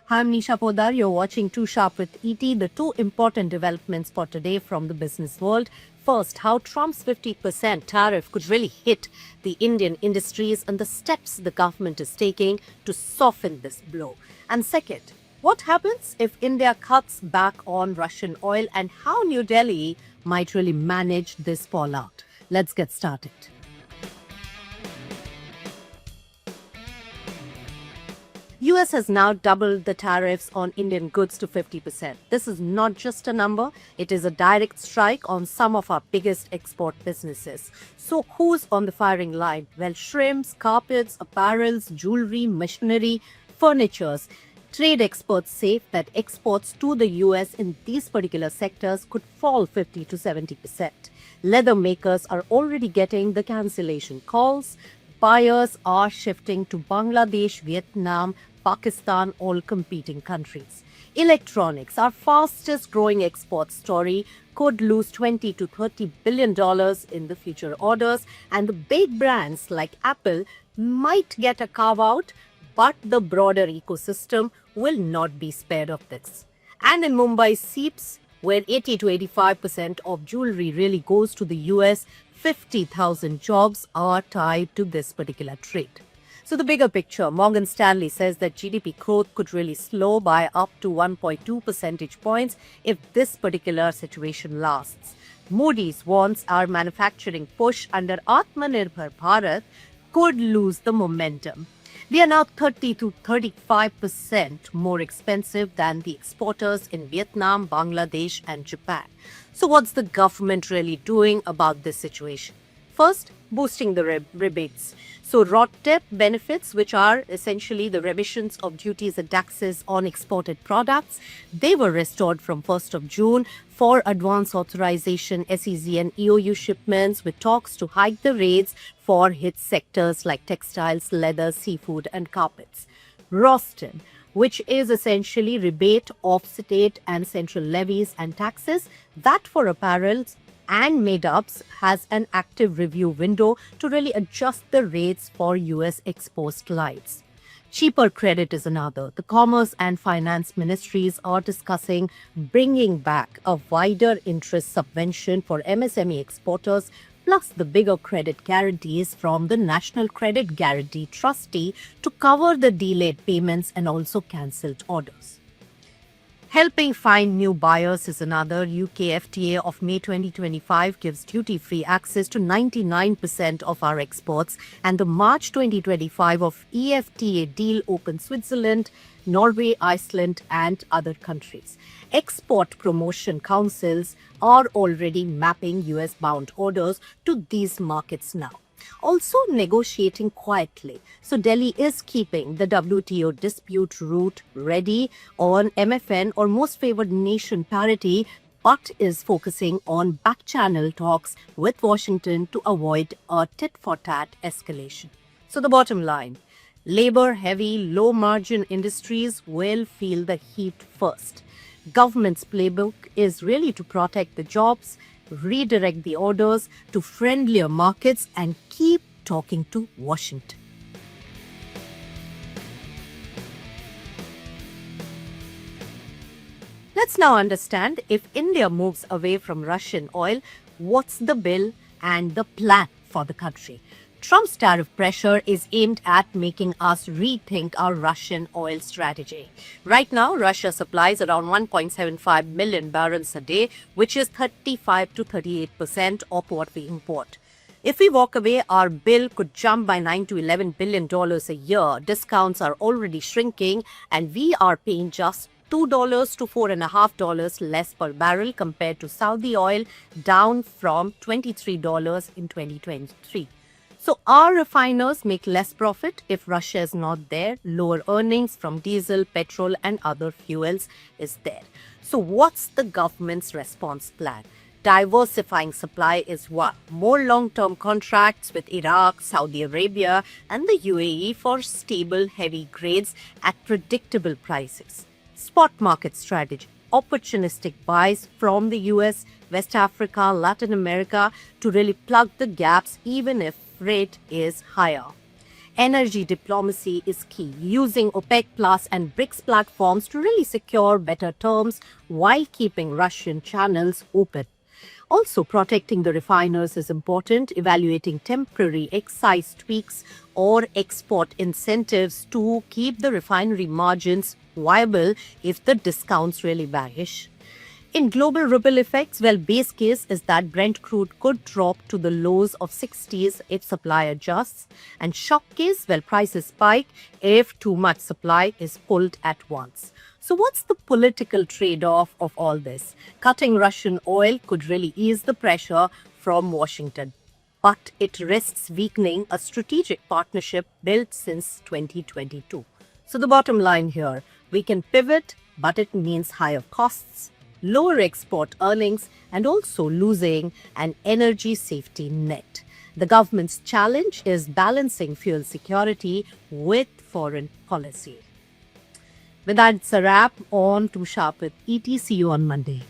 I'm Nisha Podar. You're watching Too Sharp with ET. The two important developments for today from the business world. First, how Trump's 50% tariff could really hit the Indian industries and the steps the government is taking to soften this blow. And second, what happens if India cuts back on Russian oil and how New Delhi might really manage this fallout? Let's get started. US has now doubled the tariffs on Indian goods to 50%. This is not just a number, it is a direct strike on some of our biggest export businesses. So who's on the firing line? Well, shrimps, carpets, apparels, jewelry, machinery, furnitures. Trade experts say that exports to the US in these particular sectors could fall 50 to 70%. Leather makers are already getting the cancellation calls. Buyers are shifting to Bangladesh, Vietnam, Pakistan, all competing countries. Electronics, our fastest growing export story, could lose $20 to $30 billion in the future orders, and the big brands like Apple might get a carve out, but the broader ecosystem will not be spared of this. And in Mumbai SEEPs, where 80 to 85% of jewelry really goes to the US, 50,000 jobs are tied to this particular trade. So the bigger picture, Morgan Stanley says that GDP growth could really slow by up to 1.2 percentage points if this particular situation lasts. Moody's warns our manufacturing push under Atmanirbhar Bharat could lose the momentum. They are now 30 to 35% more expensive than the exporters in Vietnam, Bangladesh, and Japan. So, what's the government really doing about this situation? First, boosting the rebates. So, RoDTEP benefits, which are essentially the remissions of duties and taxes on exported products, they were restored from 1st of June for advance authorization SEZ and EOU shipments, with talks to hike the rates for hit sectors like textiles, leather, seafood, and carpets. RoSTEM, which is essentially rebate of state and central levies and taxes, that for apparels and made-ups has an active review window to really adjust the rates for US exposed lights. Cheaper credit is another. The Commerce and Finance Ministries are discussing bringing back a wider interest subvention for MSME exporters, plus the bigger credit guarantees from the National Credit Guarantee Trustee to cover the delayed payments and also cancelled orders. Helping find new buyers is another. UK FTA of May 2025 gives duty-free access to 99% of our exports, and the March 2025 of EFTA deal opens Switzerland, Norway, Iceland, and other countries. Export promotion councils are already mapping US-bound orders to these markets now. Also negotiating quietly. So Delhi is keeping the WTO dispute route ready on MFN or most favored nation parity, but is focusing on back-channel talks with Washington to avoid a tit-for-tat escalation. So the bottom line, labor-heavy, low-margin industries will feel the heat first. Government's playbook is really to protect the jobs, redirect the orders to friendlier markets, and keep talking to Washington. Let's now understand, if India moves away from Russian oil, what's the bill and the plan for the country? Trump's tariff pressure is aimed at making us rethink our Russian oil strategy. Right now, Russia supplies around 1.75 million barrels a day, which is 35 to 38% of what we import. If we walk away, our bill could jump by $9 to $11 billion a year. Discounts are already shrinking, and we are paying just $2 to $4.50 less per barrel compared to Saudi oil, down from $23 in 2023. So our refiners make less profit if Russia is not there. Lower earnings from diesel, petrol, and other fuels is there. So what's the government's response plan? Diversifying supply is one. More long-term contracts with Iraq, Saudi Arabia, and the UAE for stable, heavy grades at predictable prices. Spot market strategy. Opportunistic buys from the US, West Africa, Latin America to really plug the gaps even if rate is higher. Energy diplomacy is key, using OPEC Plus and BRICS platforms to really secure better terms while keeping Russian channels open. Also, protecting the refiners is important, evaluating temporary excise tweaks or export incentives to keep the refinery margins viable if the discounts really vanish. In global ripple effects, well, base case is that Brent crude could drop to the lows of 60s if supply adjusts, and shock case, well, prices spike if too much supply is pulled at once. So what's the political trade-off of all this? Cutting Russian oil could really ease the pressure from Washington, but it risks weakening a strategic partnership built since 2022. So the bottom line here, we can pivot, but it means higher costs, lower export earnings, and also losing an energy safety net. The government's challenge is balancing fuel security with foreign policy. With that, it's a wrap on Too Sharp with ET. See you on Monday.